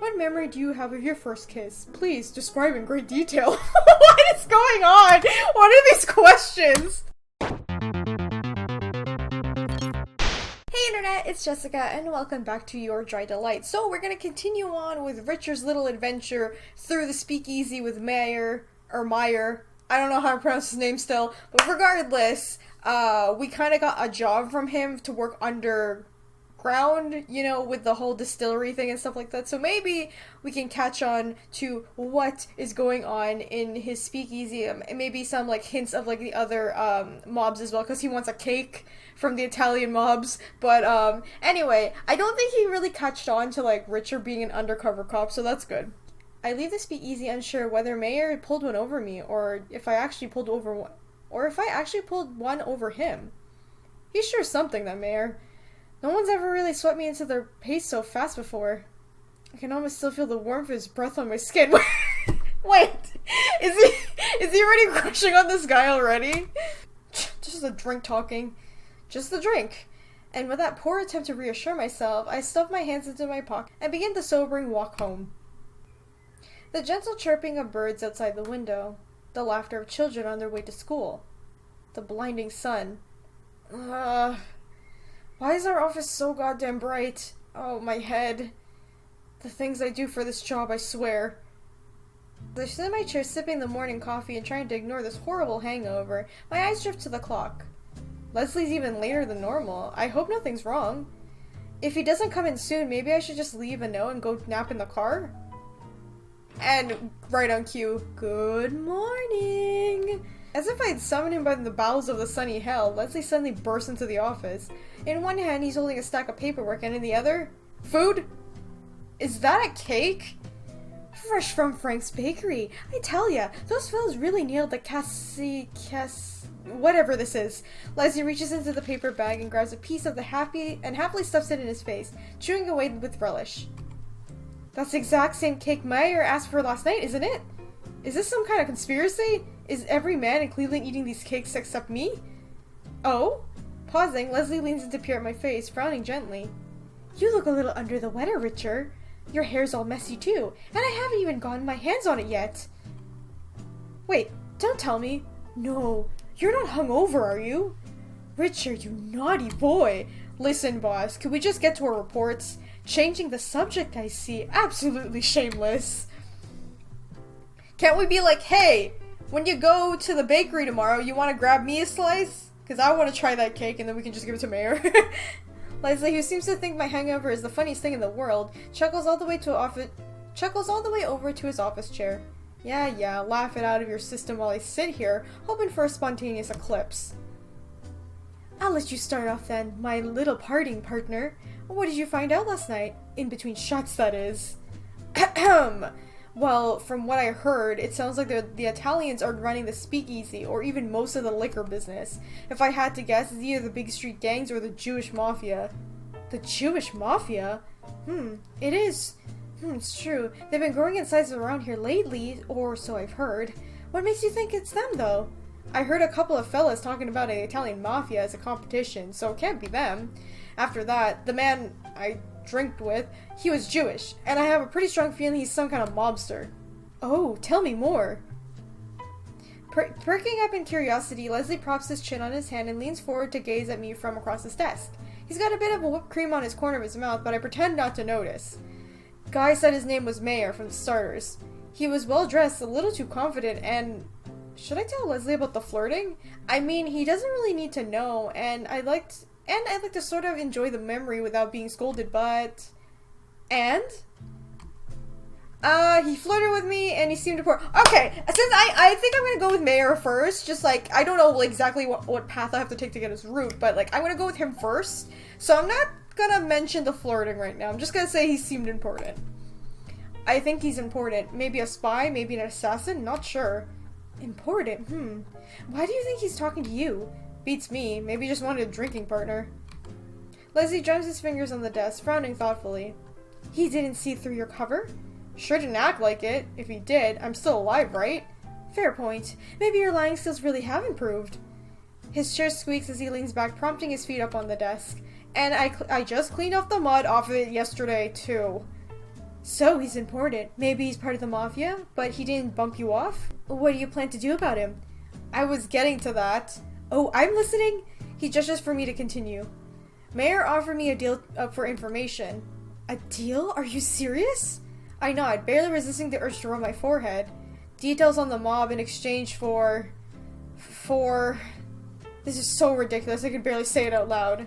What memory do you have of your first kiss? Please describe in great detail. What is going on? What are these questions? Hey internet, it's Jessica and welcome back to Your Dry Delight. So we're gonna continue on with Ritcher's little adventure through the speakeasy with Meyer, or Meyer. I don't know how to pronounce his name still, but regardless, we kind of got a job from him to work underground, you know, with the whole distillery thing and stuff like that. So maybe we can catch on to what is going on in his speakeasy, and maybe some like hints of like the other mobs as well, because he wants a cake from the Italian mobs. But anyway, I don't think he really catched on to like Richter being an undercover cop, so that's good. I leave the speakeasy unsure whether Meyer pulled one over me, or if I actually pulled one over him. He's sure something, that Meyer. No one's ever really swept me into their pace so fast before. I can almost still feel the warmth of his breath on my skin. Wait, is he already crushing on this guy already? Just a drink talking. Just the drink. And with that poor attempt to reassure myself, I stuffed my hands into my pocket and began the sobering walk home. The gentle chirping of birds outside the window. The laughter of children on their way to school. The blinding sun. Why is our office so goddamn bright? Oh, my head. The things I do for this job, I swear. I sit in my chair sipping the morning coffee and trying to ignore this horrible hangover. My eyes drift to the clock. Leslie's even later than normal. I hope nothing's wrong. If he doesn't come in soon, maybe I should just leave a note and go nap in the car? And right on cue, good morning! As if I had summoned him by the bowels of the sunny hell, Leslie suddenly bursts into the office. In one hand, he's holding a stack of paperwork, and in the other, food? Is that a cake? Fresh from Frank's bakery. I tell ya, those fellows really nailed the whatever this is. Leslie reaches into the paper bag and grabs a piece of the happily stuffs it in his face, chewing away with relish. That's the exact same cake Meyer asked for last night, isn't it? Is this some kind of conspiracy? Is every man in Cleveland eating these cakes except me? Oh? Pausing, Leslie leans in to peer at my face, frowning gently. You look a little under the weather, Richter. Your hair's all messy too, and I haven't even gotten my hands on it yet. Wait, don't tell me. No, you're not hungover, are you? Richter, you naughty boy. Listen, boss, could we just get to our reports? Changing the subject, I see. Absolutely shameless. Can't we be like, hey, when you go to the bakery tomorrow, you want to grab me a slice? Because I want to try that cake and then we can just give it to Meyer. Leslie, who seems to think my hangover is the funniest thing in the world, chuckles all the way over to his office chair. Yeah, laugh it out of your system while I sit here, hoping for a spontaneous eclipse. I'll let you start off then, my little partying partner. What did you find out last night? In between shots, that is. Well, from what I heard, it sounds like the Italians are running the speakeasy, or even most of the liquor business. If I had to guess, it's either the big street gangs or the Jewish mafia. The Jewish mafia? It is. It's true. They've been growing in size around here lately, or so I've heard. What makes you think it's them, though? I heard a couple of fellas talking about an Italian mafia as a competition, so it can't be them. After that, the man I drank with, he was Jewish, and I have a pretty strong feeling he's some kind of mobster. Oh, tell me more. Perking up in curiosity, Leslie props his chin on his hand and leans forward to gaze at me from across his desk. He's got a bit of a whipped cream on his corner of his mouth, but I pretend not to notice. Guy said his name was Meyer, from the starters. He was well dressed, a little too confident, and... Should I tell Leslie about the flirting? I mean, he doesn't really need to know, and I'd like to sort of enjoy the memory without being scolded, but... And? He flirted with me, and he seemed to Okay, since I think I'm gonna go with Meyer first, just like, I don't know exactly what path I have to take to get his route, but like, I'm gonna go with him first, so I'm not gonna mention the flirting right now. I'm just gonna say he seemed important. I think he's important. Maybe a spy, maybe an assassin, not sure. Important? Why do you think he's talking to you? Beats me. Maybe he just wanted a drinking partner. Leslie drums his fingers on the desk, frowning thoughtfully. He didn't see through your cover? Sure didn't act like it. If he did, I'm still alive, right? Fair point. Maybe your lying skills really have improved. His chair squeaks as he leans back, prompting his feet up on the desk. And I just cleaned off the mud off of it yesterday, too. So he's important. Maybe he's part of the mafia, but he didn't bump you off? What do you plan to do about him? I was getting to that. Oh, I'm listening? He gestures for me to continue. Meyer offered me a deal for information. A deal? Are you serious? I nod, barely resisting the urge to rub my forehead. Details on the mob in exchange for... This is so ridiculous, I could barely say it out loud.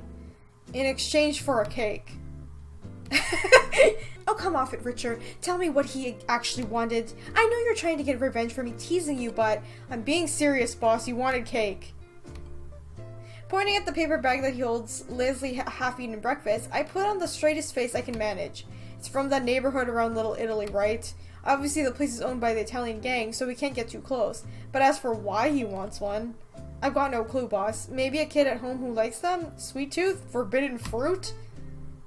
In exchange for a cake. Oh, come off it, Richter. Tell me what he actually wanted. I know you're trying to get revenge for me teasing you, but I'm being serious, boss. You wanted cake. Pointing at the paper bag that he holds lazily half-eaten breakfast, I put on the straightest face I can manage. It's from that neighborhood around Little Italy, right? Obviously the place is owned by the Italian gang, so we can't get too close. But as for why he wants one, I've got no clue, boss. Maybe a kid at home who likes them? Sweet tooth? Forbidden fruit?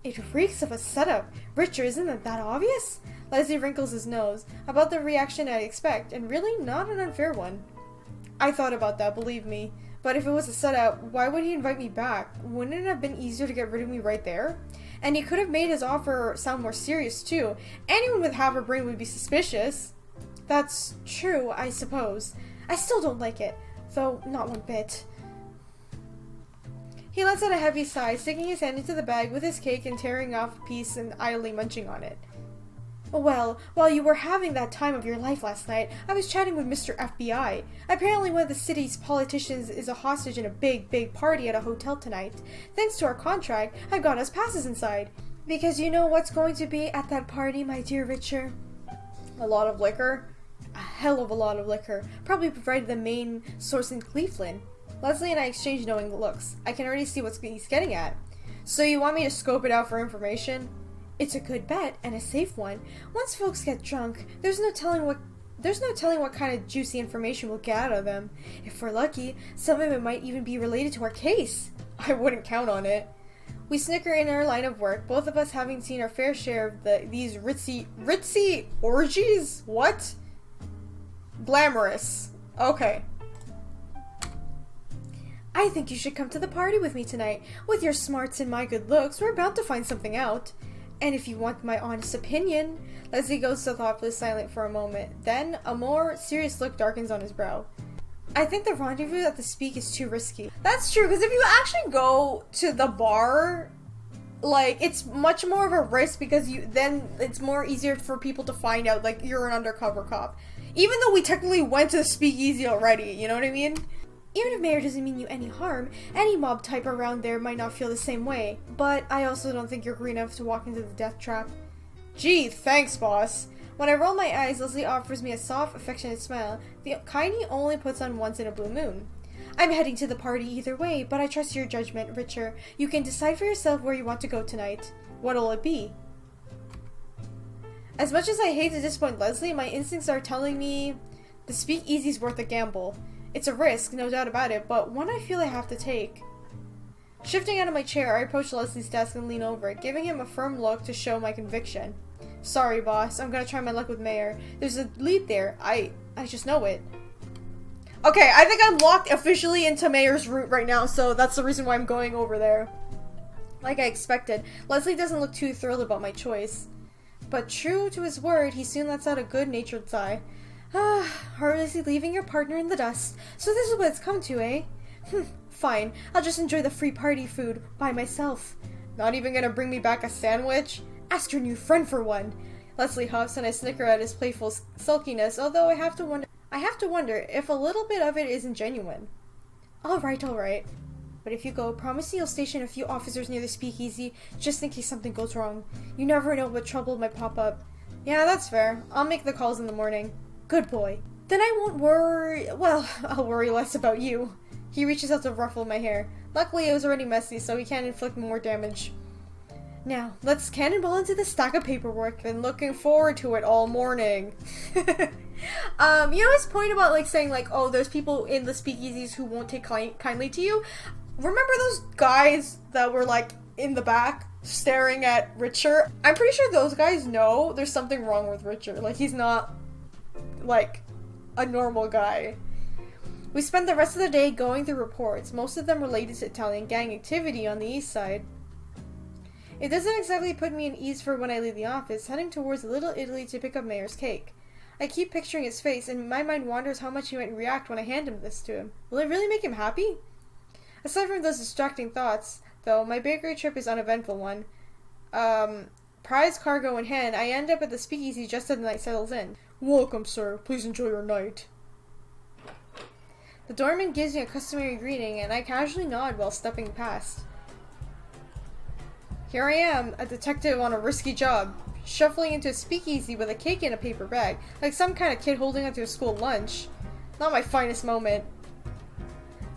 It reeks of a setup. Ritcher, isn't it that obvious? Leslie wrinkles his nose. About the reaction I'd expect, and really not an unfair one. I thought about that, believe me. But if it was a setup, why would he invite me back? Wouldn't it have been easier to get rid of me right there? And he could have made his offer sound more serious, too. Anyone with half a brain would be suspicious. That's true, I suppose. I still don't like it, though not one bit. He lets out a heavy sigh, sticking his hand into the bag with his cake and tearing off a piece and idly munching on it. Well, while you were having that time of your life last night, I was chatting with Mr. FBI. Apparently one of the city's politicians is a hostage in a big party at a hotel tonight. Thanks to our contract, I've got us passes inside. Because you know what's going to be at that party, my dear Richter? A lot of liquor? A hell of a lot of liquor. Probably provided the main source in Cleveland. Leslie and I exchange knowing looks. I can already see what he's getting at. So you want me to scope it out for information? It's a good bet, and a safe one. Once folks get drunk, there's no telling what kind of juicy information we'll get out of them. If we're lucky, some of it might even be related to our case. I wouldn't count on it. We snicker in our line of work, both of us having seen our fair share of these ritzy orgies? What? Glamorous. Okay. I think you should come to the party with me tonight. With your smarts and my good looks, we're bound to find something out. And if you want my honest opinion... Leslie goes so thoughtfully silent for a moment. Then, a more serious look darkens on his brow. I think the rendezvous at the Speak is too risky. That's true, because if you actually go to the bar, like, it's much more of a risk because then it's more easier for people to find out, like, you're an undercover cop. Even though we technically went to the speakeasy already, you know what I mean? Even if Meyer doesn't mean you any harm, any mob type around there might not feel the same way. But I also don't think you're green enough to walk into the death trap. Gee, thanks, boss. When I roll my eyes, Leslie offers me a soft, affectionate smile, the kind he only puts on once in a blue moon. I'm heading to the party either way, but I trust your judgment, Richter. You can decide for yourself where you want to go tonight. What'll it be? As much as I hate to disappoint Leslie, my instincts are telling me the speakeasy's worth a gamble. It's a risk, no doubt about it, but one I feel I have to take. Shifting out of my chair, I approach Leslie's desk and lean over it, giving him a firm look to show my conviction. Sorry, boss. I'm gonna try my luck with Meyer. There's a lead there. I just know it. Okay, I think I'm locked officially into Meyer's route right now, so that's the reason why I'm going over there. Like I expected, Leslie doesn't look too thrilled about my choice. But true to his word, he soon lets out a good-natured sigh. Heartlessly leaving your partner in the dust. So this is what it's come to, eh? Fine. I'll just enjoy the free party food by myself. Not even gonna bring me back a sandwich? Ask your new friend for one. Leslie huffs and I snicker at his playful sulkiness, although I have to wonder if a little bit of it isn't genuine. Alright. But if you go, promise you'll station a few officers near the speakeasy, just in case something goes wrong. You never know what trouble might pop up. Yeah, that's fair. I'll make the calls in the morning. Good boy. Then I won't worry... Well, I'll worry less about you. He reaches out to ruffle my hair. Luckily, it was already messy, so he can't inflict more damage. Now, let's cannonball into the stack of paperwork. Been looking forward to it all morning. You know his point about, like, saying, like, oh, there's people in the speakeasies who won't take kindly to you? Remember those guys that were, like, in the back, staring at Ritcher? I'm pretty sure those guys know there's something wrong with Ritcher. Like, he's not... like, a normal guy. We spent the rest of the day going through reports, most of them related to Italian gang activity on the east side. It doesn't exactly put me at ease for when I leave the office, heading towards Little Italy to pick up Meyer's cake. I keep picturing his face, and my mind wanders how much he might react when I hand this to him. Will it really make him happy? Aside from those distracting thoughts, though, my bakery trip is an uneventful one. Prize cargo in hand, I end up at the speakeasy just as the night settles in. Welcome, sir. Please enjoy your night. The doorman gives me a customary greeting, and I casually nod while stepping past. Here I am, a detective on a risky job, shuffling into a speakeasy with a cake in a paper bag, like some kind of kid holding onto a school lunch. Not my finest moment.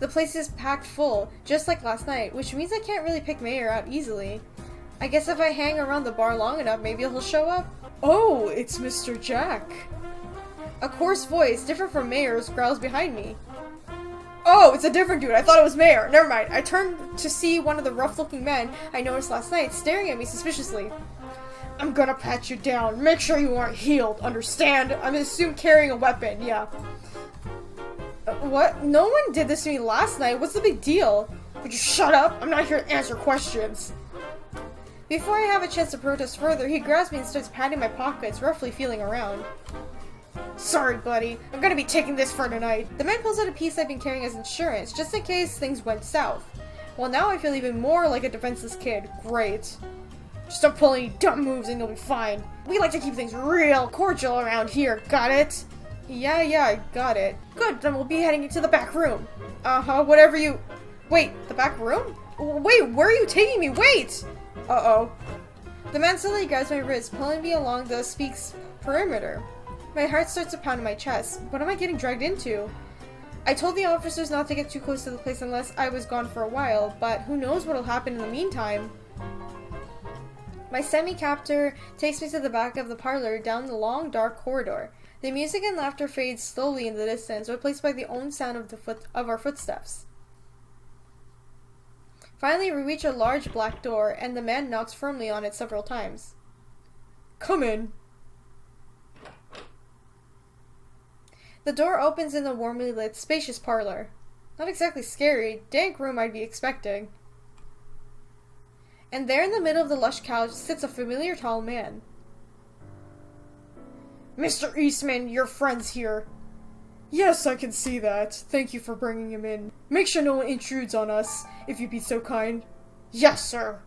The place is packed full, just like last night, which means I can't really pick Meyer out easily. I guess if I hang around the bar long enough, maybe he'll show up. Oh, it's Mr. Jack. A coarse voice, different from Meyer's, growls behind me. Oh, it's a different dude. I thought it was Meyer. Never mind. I turned to see one of the rough-looking men I noticed last night staring at me suspiciously. I'm gonna pat you down. Make sure you aren't healed. Understand? I'm assumed carrying a weapon. Yeah. What? No one did this to me last night. What's the big deal? Would you shut up? I'm not here to answer questions. Before I have a chance to protest further, he grabs me and starts patting my pockets, roughly feeling around. Sorry, buddy. I'm gonna be taking this for tonight. The man pulls out a piece I've been carrying as insurance, just in case things went south. Well, now I feel even more like a defenseless kid. Great. Just don't pull any dumb moves and you'll be fine. We like to keep things real cordial around here, got it? Yeah, I got it. Good, then we'll be heading into the back room. Whatever you... Wait, the back room? Wait, where are you taking me? Wait! Uh-oh. The man suddenly grabs my wrist, pulling me along the speak's perimeter. My heart starts to pound in my chest. What am I getting dragged into? I told the officers not to get too close to the place unless I was gone for a while, but who knows what'll happen in the meantime. My semi-captor takes me to the back of the parlor down the long, dark corridor. The music and laughter fades slowly in the distance, replaced by the only sound of our footsteps. Finally, we reach a large black door, and the man knocks firmly on it several times. Come in. The door opens in the warmly lit, spacious parlor. Not exactly scary, dank room I'd be expecting. And there in the middle of the lush couch sits a familiar tall man. Mr. Eastman, your friend's here. Yes, I can see that. Thank you for bringing him in. Make sure no one intrudes on us, if you'd be so kind. Yes, sir.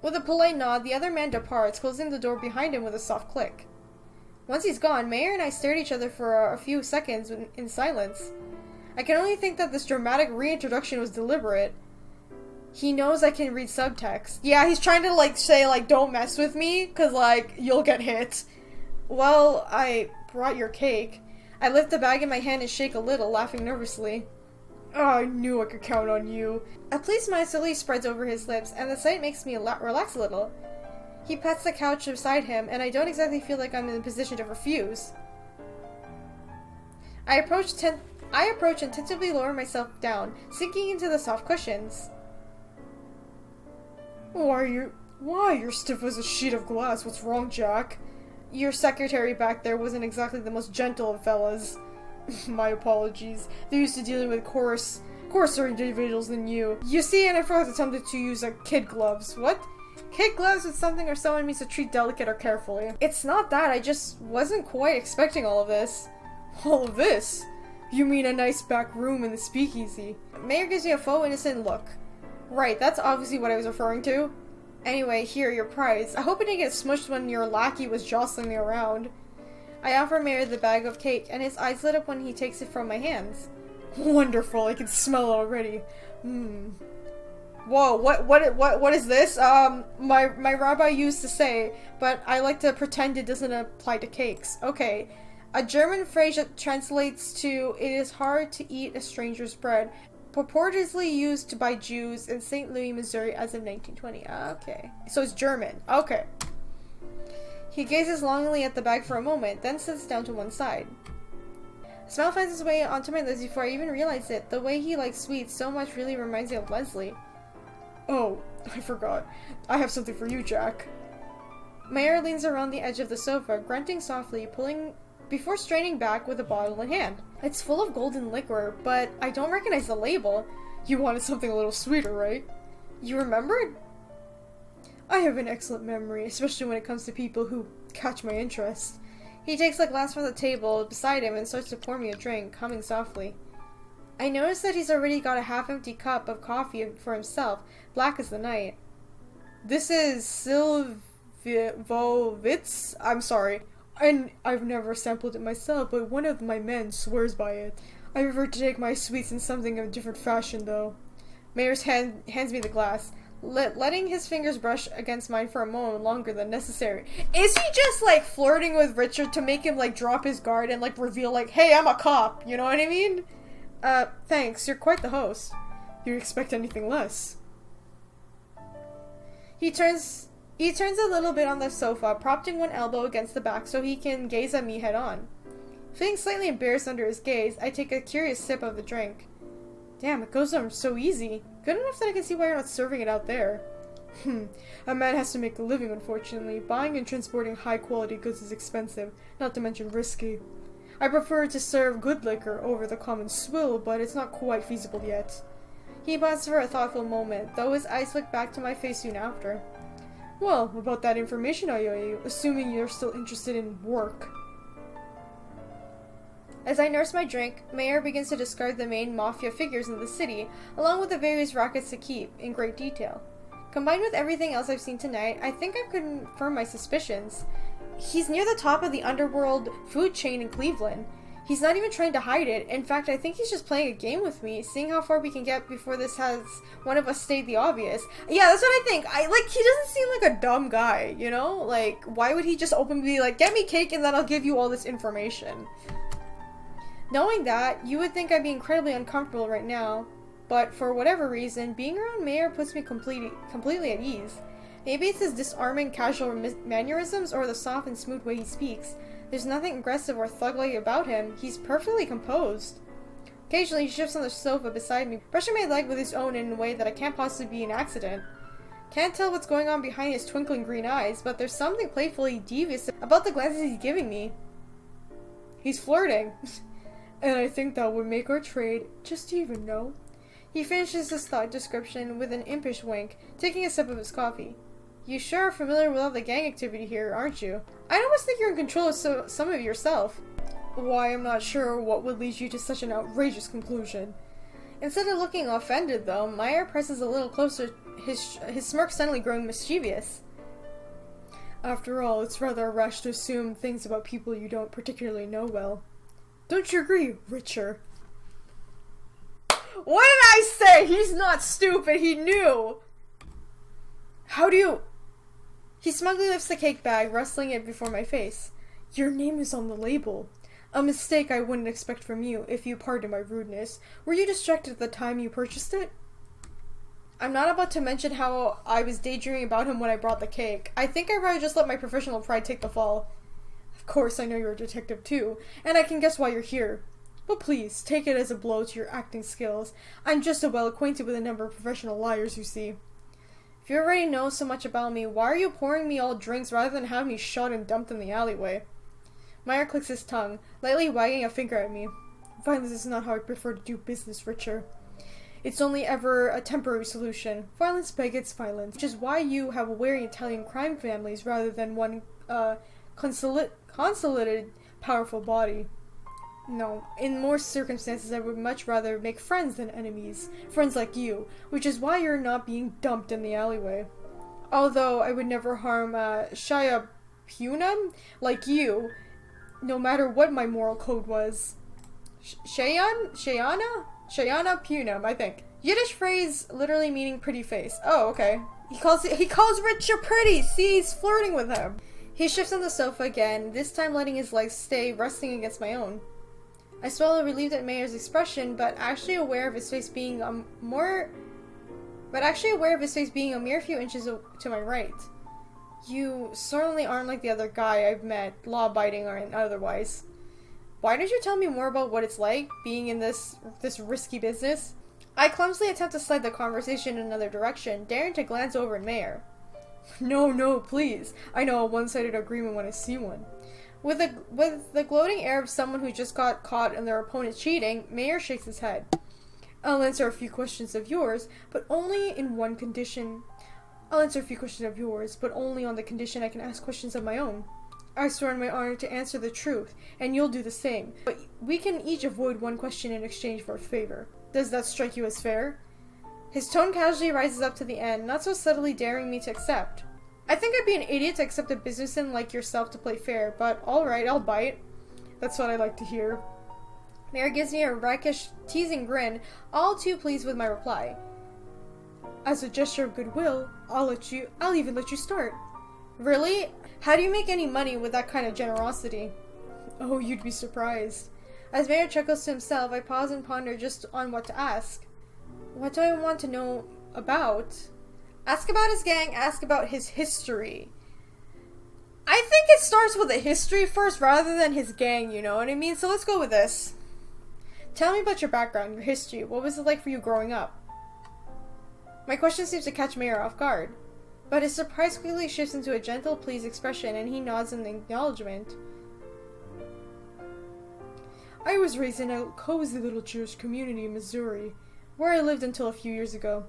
With a polite nod, the other man departs, closing the door behind him with a soft click. Once he's gone, Meyer and I stare at each other for a few seconds in silence. I can only think that this dramatic reintroduction was deliberate. He knows I can read subtext. Yeah, he's trying to, say, don't mess with me, because, you'll get hit. Well, I brought your cake. I lift the bag in my hand and shake a little, laughing nervously. Oh, I knew I could count on you. A pleased smile slowly spreads over his lips, and the sight makes me relax a little. He pats the couch beside him, and I don't exactly feel like I'm in a position to refuse. I approach and tentatively lower myself down, sinking into the soft cushions. Why, you're stiff as a sheet of glass. What's wrong, Jack? Your secretary back there wasn't exactly the most gentle of fellas. My apologies. They're used to dealing with coarser individuals than you. You see, and I first attempted to use kid gloves. What? Kid gloves with something or someone means to treat delicate or carefully. It's not that, I just wasn't quite expecting all of this. All of this? You mean a nice back room in the speakeasy? Meyer gives me a faux innocent look. Right, that's obviously what I was referring to. Anyway, here, your prize. I hope it didn't get smushed when your lackey was jostling me around. I offer Meyer the bag of cake, and his eyes lit up when he takes it from my hands. Wonderful, I can smell it already. Whoa, what is this? My rabbi used to say, but I like to pretend it doesn't apply to cakes. Okay. A German phrase that translates to, it is hard to eat a stranger's bread, purportedly used by Jews in St. Louis, Missouri as of 1920. Okay. So it's German. Okay. He gazes longingly at the bag for a moment, then sits down to one side. A smile finds its way onto my lips before I even realize it. The way he likes sweets so much really reminds me of Leslie. Oh, I forgot. I have something for you, Jack. Meyer leans around the edge of the sofa, grunting softly, before straining back with a bottle in hand. It's full of golden liquor, but I don't recognize the label. You wanted something a little sweeter, right? You remembered? I have an excellent memory, especially when it comes to people who catch my interest. He takes a glass from the table beside him and starts to pour me a drink, humming softly. I notice that he's already got a half-empty cup of coffee for himself, black as the night. This is Silvovitz? I'm sorry. And I've never sampled it myself, but one of my men swears by it. I prefer to take my sweets in something of a different fashion, though. Meyer's hands me the glass, letting his fingers brush against mine for a moment longer than necessary. Is he just, like, flirting with Ritcher to make him, like, drop his guard and, like, reveal, like, hey, I'm a cop, you know what I mean? Thanks, you're quite the host. You expect anything less? He turns a little bit on the sofa, propping one elbow against the back so he can gaze at me head on. Feeling slightly embarrassed under his gaze, I take a curious sip of the drink. Damn, it goes on so easy. Good enough that I can see why you're not serving it out there. A man has to make a living, unfortunately. Buying and transporting high-quality goods is expensive, not to mention risky. I prefer to serve good liquor over the common swill, but it's not quite feasible yet. He paused for a thoughtful moment, though his eyes flicked back to my face soon after. Well, about that information I owe you, assuming you're still interested in work. As I nurse my drink, Meyer begins to describe the main mafia figures in the city, along with the various rackets to keep, in great detail. Combined with everything else I've seen tonight, I think I've confirmed my suspicions. He's near the top of the underworld food chain in Cleveland. He's not even trying to hide it. In fact, I think he's just playing a game with me, seeing how far we can get before this has one of us state the obvious. Yeah, that's what I think. He doesn't seem like a dumb guy, you know? Like, why would he just openly be like, get me cake and then I'll give you all this information? Knowing that, you would think I'd be incredibly uncomfortable right now, but for whatever reason, being around Meyer puts me completely at ease. Maybe it's his disarming casual mannerisms or the soft and smooth way he speaks. There's nothing aggressive or thug-like about him. He's perfectly composed. Occasionally, he shifts on the sofa beside me, brushing my leg with his own in a way that I can't possibly be an accident. Can't tell what's going on behind his twinkling green eyes, but there's something playfully devious about the glances he's giving me. He's flirting. And I think that would make our trade just even, no? He finishes his thought description with an impish wink, taking a sip of his coffee. You sure are familiar with all the gang activity here, aren't you? I'd almost think you're in control of some of it yourself. Why, I'm not sure what would lead you to such an outrageous conclusion. Instead of looking offended, though, Meyer presses a little closer, his smirk suddenly growing mischievous. After all, it's rather rash to assume things about people you don't particularly know well. Don't you agree, Ritcher? What did I say? He's not stupid, he knew! How do you... He smugly lifts the cake bag, rustling it before my face. Your name is on the label. A mistake I wouldn't expect from you, if you pardon my rudeness. Were you distracted at the time you purchased it? I'm not about to mention how I was daydreaming about him when I brought the cake. I think I'd rather just let my professional pride take the fall. Of course, I know you're a detective too, and I can guess why you're here. But please, take it as a blow to your acting skills. I'm just so well acquainted with a number of professional liars, you see. If you already know so much about me, why are you pouring me all drinks rather than having me shot and dumped in the alleyway? Meyer clicks his tongue, lightly wagging a finger at me. Violence is not how I prefer to do business, Richter. It's only ever a temporary solution. Violence begets violence, which is why you have wary Italian crime families rather than one, consolidated, powerful body. No, in more circumstances I would much rather make friends than enemies. Friends like you, which is why you're not being dumped in the alleyway. Although I would never harm Shia Puna like you, no matter what my moral code was. Shayana Punam, I think. Yiddish phrase literally meaning pretty face. Oh, okay. He calls Ritcher pretty! See, he's flirting with him. He shifts on the sofa again, this time letting his legs stay resting against my own. I swallow relieved at Meyer's expression, but actually aware of his face being a mere few inches to my right. You certainly aren't like the other guy I've met, law-abiding or otherwise. Why don't you tell me more about what it's like, being in this risky business? I clumsily attempt to slide the conversation in another direction, daring to glance over at Meyer. No, please. I know a one-sided agreement when I see one. With the gloating air of someone who just got caught in their opponent cheating, Meyer shakes his head. I'll answer a few questions of yours, but only in one condition. I'll answer a few questions of yours, but only on the condition I can ask questions of my own. I swear on my honor to answer the truth, and you'll do the same. But we can each avoid one question in exchange for a favor. Does that strike you as fair? His tone casually rises up to the end, not so subtly daring me to accept. I think I'd be an idiot to accept a businessman like yourself to play fair, but alright, I'll bite. That's what I like to hear. Meyer gives me a rakish, teasing grin, all too pleased with my reply. As a gesture of goodwill, I'll even let you start. Really? How do you make any money with that kind of generosity? Oh, you'd be surprised. As Meyer chuckles to himself, I pause and ponder just on what to ask. What do I want to know about? Ask about his gang, ask about his history. I think it starts with the history first rather than his gang, you know what I mean? So let's go with this. Tell me about your background, your history. What was it like for you growing up? My question seems to catch Meyer off guard, but his surprise quickly shifts into a gentle, pleased expression, and he nods in acknowledgement. I was raised in a cozy little Jewish community in Missouri, where I lived until a few years ago.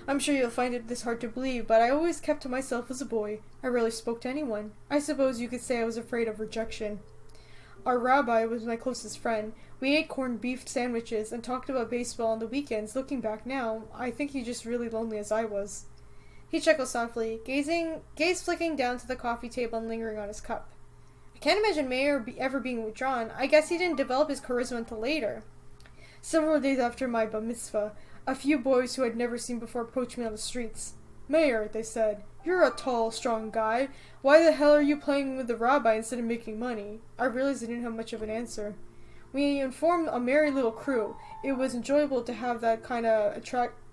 I'm sure you'll find this hard to believe, but I always kept to myself as a boy. I rarely spoke to anyone. I suppose you could say I was afraid of rejection. Our rabbi was my closest friend. We ate corned beef sandwiches and talked about baseball on the weekends. Looking back now, I think he's just really lonely as I was. He chuckled softly, gaze flicking down to the coffee table and lingering on his cup. I can't imagine Meyer ever being withdrawn. I guess he didn't develop his charisma until later. Several days after my bar mitzvah, a few boys who I'd never seen before approached me on the streets. Meyer, they said, you're a tall, strong guy. Why the hell are you playing with the rabbi instead of making money? I realized I didn't have much of an answer. We informed a merry little crew. It was enjoyable to have that kind of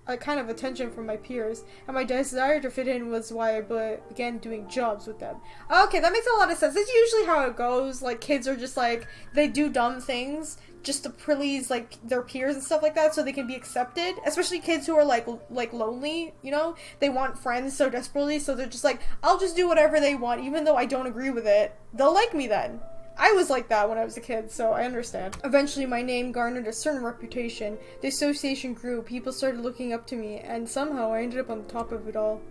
attention from my peers, and my desire to fit in was why I began doing jobs with them. Okay, that makes a lot of sense. That's usually how it goes. Like, kids are just like, they do dumb things just to please, like, their peers and stuff like that so they can be accepted. Especially kids who are, like lonely, you know? They want friends so desperately, so they're just like, I'll just do whatever they want, even though I don't agree with it. They'll like me then. I was like that when I was a kid, so I understand. Eventually, my name garnered a certain reputation. The association grew, people started looking up to me, and somehow I ended up on the top of it all.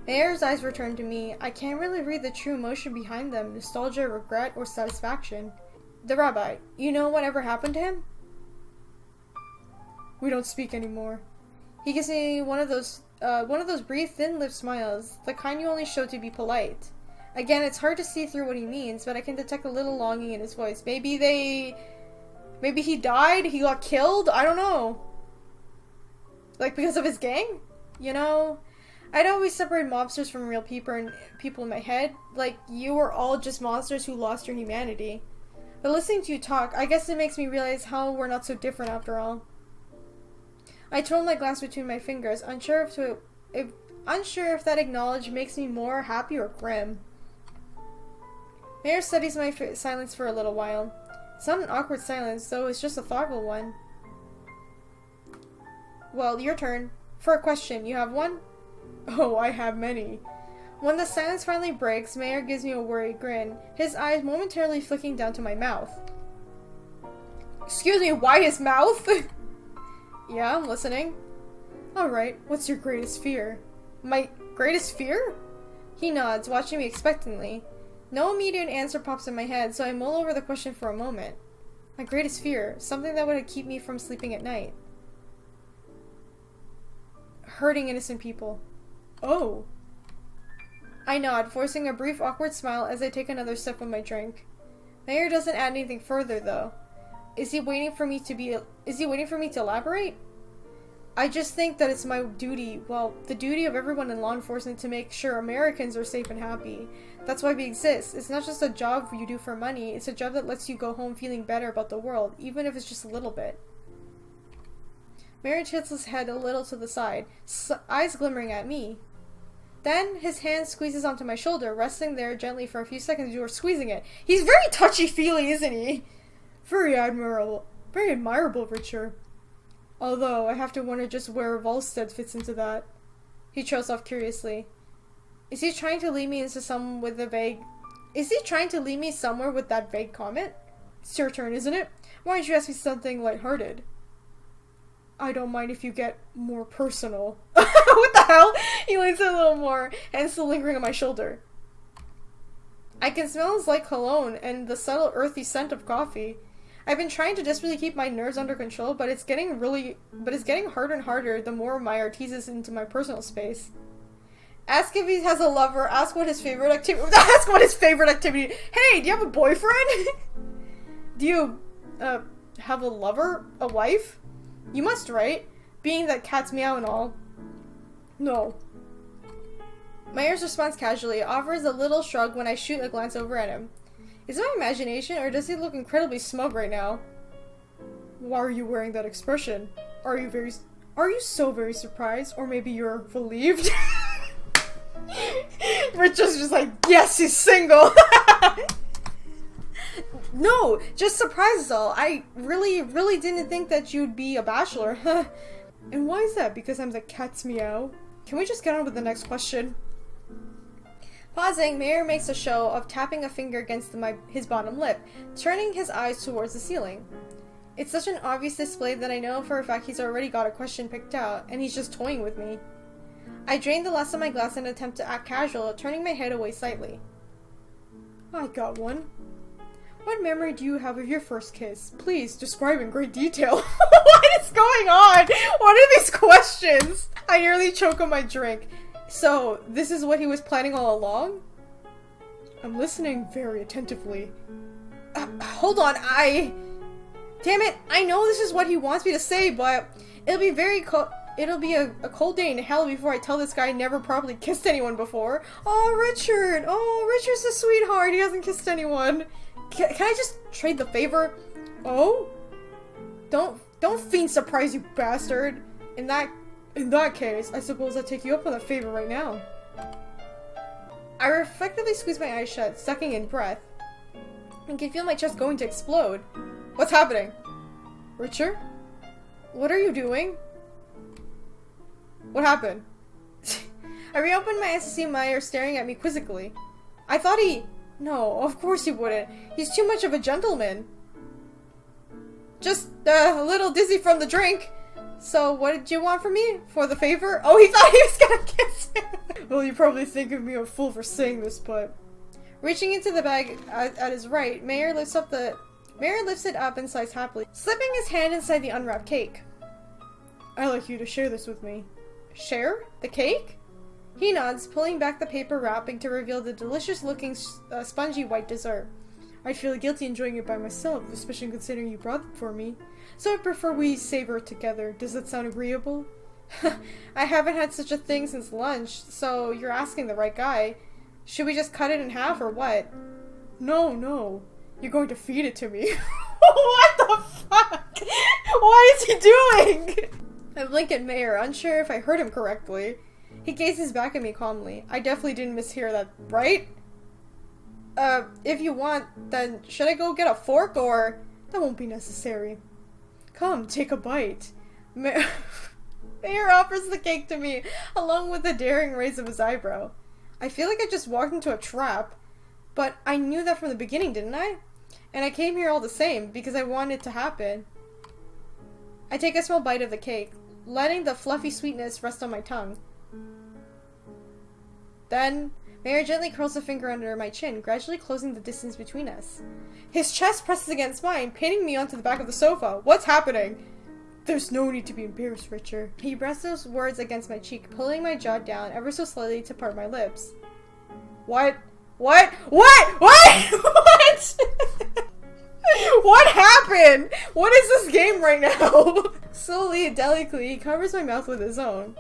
Meyer's eyes returned to me. I can't really read the true emotion behind them, nostalgia, regret, or satisfaction. The rabbi, you know whatever happened to him? We don't speak anymore. He gives me one of those brief, thin-lipped smiles, the kind you only show to be polite. Again, it's hard to see through what he means, but I can detect a little longing in his voice. Maybe he died? He got killed? I don't know. Like, because of his gang? You know? I'd always separate mobsters from real people in my head. Like, you were all just monsters who lost your humanity. But listening to you talk, I guess it makes me realize how we're not so different after all. I twirl my glass between my fingers, unsure if that acknowledgement makes me more happy or grim. Meyer studies my silence for a little while. It's not an awkward silence, though it's just a thoughtful one. Well, your turn. For a question, you have one? Oh, I have many. When the silence finally breaks, Meyer gives me a worried grin, his eyes momentarily flicking down to my mouth. Excuse me, why his mouth? Yeah, I'm listening. Alright, what's your greatest fear? My greatest fear? He nods, watching me expectantly. No immediate answer pops in my head, so I mull over the question for a moment. My greatest fear, something that would keep me from sleeping at night. Hurting innocent people. Oh. I nod, forcing a brief awkward smile as I take another sip of my drink. Meyer doesn't add anything further, though. Is he waiting for me to elaborate? I just think that it's my duty, well, the duty of everyone in law enforcement to make sure Americans are safe and happy. That's why we exist. It's not just a job you do for money, it's a job that lets you go home feeling better about the world, even if it's just a little bit. Meyer tilts his head a little to the side, eyes glimmering at me. Then, his hand squeezes onto my shoulder, resting there gently for a few seconds before squeezing it. He's very touchy-feely, isn't he? Very admirable, Richter. Although, I have to wonder just where Volstead fits into that. He trails off curiously. Is he trying to lead me somewhere with that vague comment? It's your turn, isn't it? Why don't you ask me something lighthearted? I don't mind if you get more personal. What the the hell? He leans in a little more, and still lingering on my shoulder. I can smell his light cologne and the subtle earthy scent of coffee. I've been trying to desperately keep my nerves under control, but it's getting harder and harder the more Meyer teases into my personal space. Ask if he has a lover, ask what his favorite activity Hey, do you have a boyfriend? Do you have a lover? A wife? You must, right? Being that cats meow and all. No. Meyer's responds casually, offers a little shrug when I shoot a glance over at him. Is it my imagination, or does he look incredibly smug right now? Why are you wearing that expression? Are you so very surprised? Or maybe you're relieved? Ritcher's just like, yes, he's single! No, just surprised is all. I really didn't think that you'd be a bachelor. And why is that? Because I'm the cat's meow? Can we just get on with the next question? Pausing, Meyer makes a show of tapping a finger against his bottom lip, turning his eyes towards the ceiling. It's such an obvious display that I know for a fact he's already got a question picked out, and he's just toying with me. I drain the last of my glass in an attempt to act casual, turning my head away slightly. I got one. What memory do you have of your first kiss? Please, describe in great detail. What is going on? What are these questions? I nearly choke on my drink. So, this is what he was planning all along? I'm listening very attentively. Hold on, Damn it, I know this is what he wants me to say, but it'll be a cold day in hell before I tell this guy I never properly kissed anyone before. Oh, Richard! Oh, Richard's a sweetheart, he hasn't kissed anyone. Can I just trade the favor? Oh? Don't feign surprise, you bastard. In that case, I suppose I'll take you up on the favor right now. I reflectively squeeze my eyes shut, sucking in breath, and can feel my chest going to explode. What's happening? Richter? What are you doing? What happened? I reopened my eyes to see Meyer staring at me quizzically. I thought No, of course he wouldn't. He's too much of a gentleman. Just a little dizzy from the drink. So, what did you want from me? For the favor? Oh, he thought he was gonna kiss him! Well, you probably think of me a fool for saying this, but... Reaching into the bag at his right, Meyer lifts it up and sighs happily, slipping his hand inside the unwrapped cake. I'd like you to share this with me. Share? The cake? He nods, pulling back the paper wrapping to reveal the delicious-looking, spongy white dessert. I'd feel guilty enjoying it by myself, especially considering you brought it for me. So I prefer we savor it together. Does that sound agreeable? I haven't had such a thing since lunch, so you're asking the right guy. Should we just cut it in half or what? No. You're going to feed it to me. What the fuck? What is he doing? I blink at Meyer, unsure if I heard him correctly. He gazes back at me calmly. I definitely didn't mishear that, right? If you want, then should I go get a fork or... That won't be necessary. Come, take a bite. Meyer offers the cake to me, along with a daring raise of his eyebrow. I feel like I just walked into a trap, but I knew that from the beginning, didn't I? And I came here all the same, because I wanted it to happen. I take a small bite of the cake, letting the fluffy sweetness rest on my tongue. Then, Meyer gently curls a finger under my chin, gradually closing the distance between us. His chest presses against mine, pinning me onto the back of the sofa. What's happening? There's no need to be embarrassed, Richter. He breathes those words against my cheek, pulling my jaw down ever so slightly to part my lips. What? What happened? What is this game right now? Slowly and delicately, he covers my mouth with his own.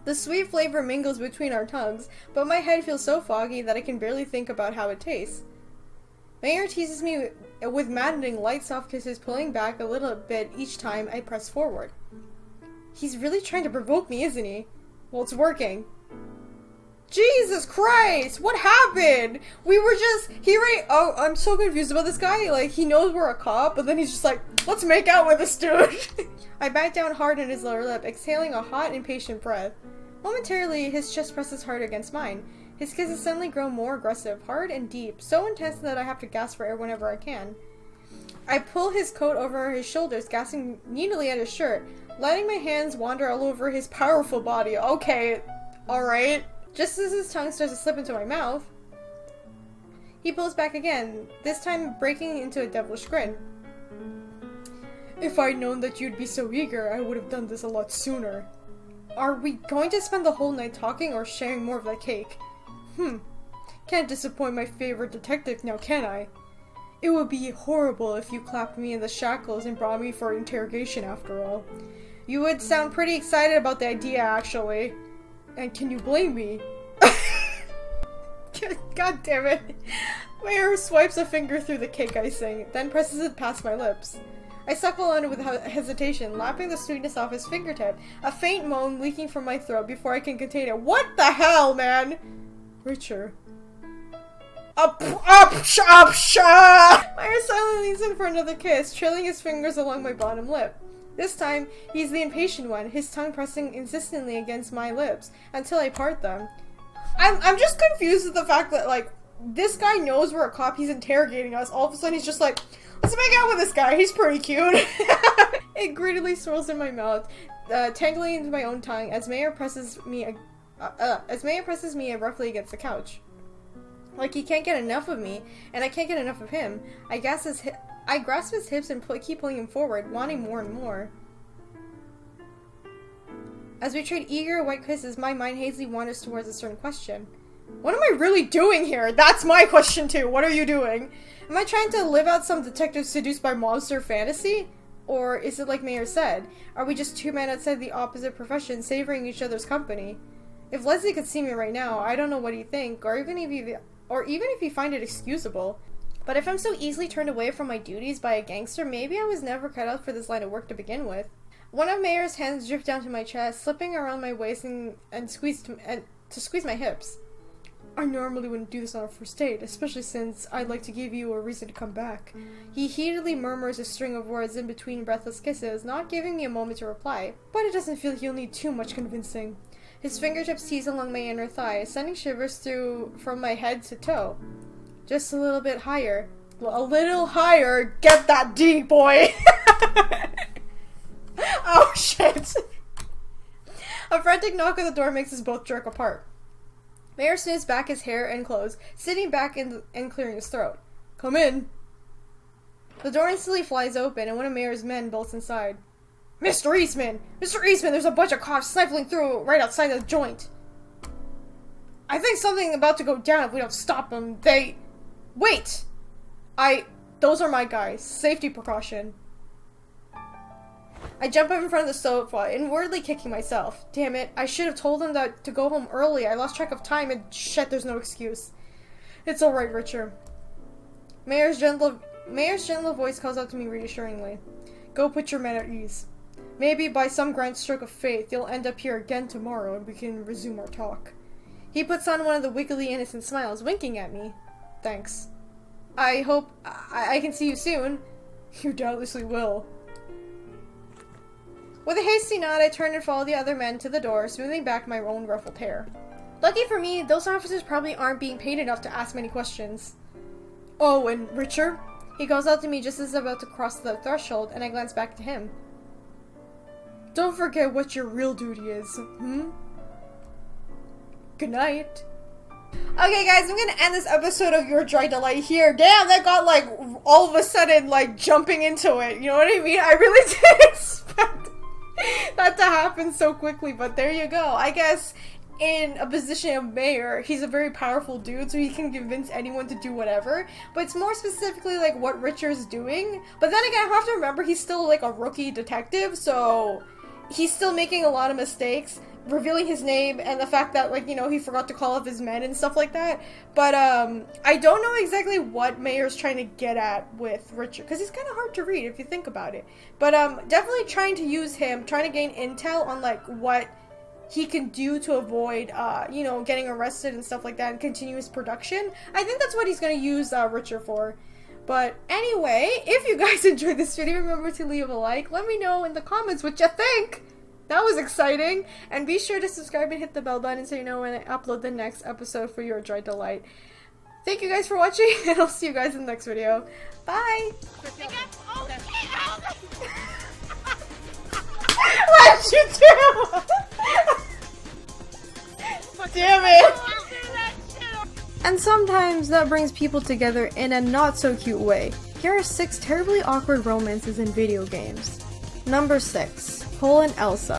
The sweet flavor mingles between our tongues, but my head feels so foggy that I can barely think about how it tastes. Meyer teases me with maddening light soft kisses, pulling back a little bit each time I press forward. He's really trying to provoke me, isn't he? Well, it's working. Jesus Christ! What happened? Oh, I'm so confused about this guy. Like, he knows we're a cop, but then he's just like, let's make out with this dude. I back down hard on his lower lip, exhaling a hot, impatient breath. Momentarily, his chest presses hard against mine. His kisses suddenly grow more aggressive, hard and deep, so intense that I have to gasp for air whenever I can. I pull his coat over his shoulders, gasping needily at his shirt, letting my hands wander all over his powerful body. Okay, alright. Just as his tongue starts to slip into my mouth, he pulls back again, this time breaking into a devilish grin. If I'd known that you'd be so eager, I would have done this a lot sooner. Are we going to spend the whole night talking or sharing more of that cake? Can't disappoint my favorite detective now, can I? It would be horrible if you clapped me in the shackles and brought me for interrogation after all. You would sound pretty excited about the idea, actually. And can you blame me? God damn it. Meyer swipes a finger through the cake icing, then presses it past my lips. I suckle on it with hesitation, lapping the sweetness off his fingertip, a faint moan leaking from my throat before I can contain it. What the hell, man? Richter. Meyer silently leans in for another kiss, trailing his fingers along my bottom lip. This time, he's the impatient one, his tongue pressing insistently against my lips, until I part them. I'm just confused with the fact that, like, this guy knows we're a cop, he's interrogating us, all of a sudden he's just like, let's make out with this guy, he's pretty cute. It greedily swirls in my mouth, tangling into my own tongue as Meyer presses me roughly against the couch. Like he can't get enough of me, and I can't get enough of him. I grasp his hips and keep pulling him forward, wanting more and more. As we trade eager white kisses, my mind hazily wanders towards a certain question. What am I really doing here? That's my question too. What are you doing? Am I trying to live out some detective seduced by monster fantasy? Or is it like Meyer said? Are we just two men outside the opposite profession, savoring each other's company? If Leslie could see me right now, I don't know what he'd think, or even if he find it excusable. But if I'm so easily turned away from my duties by a gangster, maybe I was never cut out for this line of work to begin with. One of Meyer's hands drift down to my chest, slipping around my waist to squeeze my hips. I normally wouldn't do this on a first date, especially since I'd like to give you a reason to come back. He heatedly murmurs a string of words in between breathless kisses, not giving me a moment to reply. But it doesn't feel he'll need too much convincing. His fingertips tease along my inner thigh, sending shivers from my head to toe. Just a little bit higher. A little higher! Get that D, boy! Oh, shit! A frantic knock at the door makes us both jerk apart. Meyer smooths back his hair and clothes, sitting back and clearing his throat. Come in! The door instantly flies open, and one of Meyer's men bolts inside. Mr. Eastman! Mr. Eastman, there's a bunch of cops sniffling through right outside the joint. I think something's about to go down if we don't stop them. Wait! Those are my guys. Safety precaution. I jump up in front of the sofa, inwardly kicking myself. Damn it, I should have told him to go home early. I lost track of time and shit, there's no excuse. It's alright, Ritcher. Meyer's gentle voice calls out to me reassuringly. Go put your men at ease. Maybe by some grand stroke of fate, you'll end up here again tomorrow and we can resume our talk. He puts on one of the wickedly innocent smiles, winking at me. Thanks. I hope I can see you soon. You doubtlessly will. With a hasty nod, I turn and follow the other men to the door, smoothing back my own ruffled hair. Lucky for me, those officers probably aren't being paid enough to ask many questions. Oh, and Ritcher? He calls out to me just as I'm about to cross the threshold, and I glance back to him. Don't forget what your real duty is, Good night. Okay, guys, I'm gonna end this episode of Your Dry Delight here. Damn, that got, like, all of a sudden, like, jumping into it. You know what I mean? I really didn't expect that to happen so quickly, but there you go. I guess in a position of Meyer, he's a very powerful dude, so he can convince anyone to do whatever, but it's more specifically like what Ritcher's doing. But then again, I have to remember he's still like a rookie detective, so he's still making a lot of mistakes, revealing his name and the fact that, like, you know, he forgot to call up his men and stuff like that. But I don't know exactly what Meyer's trying to get at with Ritcher, because he's kind of hard to read if you think about it. But definitely trying to use him, trying to gain intel on like what he can do to avoid, you know, getting arrested and stuff like that and continue his production. I think that's what he's going to use Ritcher for. But anyway, if you guys enjoyed this video, remember to leave a like. Let me know in the comments what you think. That was exciting. And be sure to subscribe and hit the bell button so you know when I upload the next episode for Your Dry Delight. Thank you guys for watching, and I'll see you guys in the next video. Bye! Yes, you do! Damn it! And sometimes that brings people together in a not so cute way. Here are 6 terribly awkward romances in video games. Number 6. Cole and Elsa.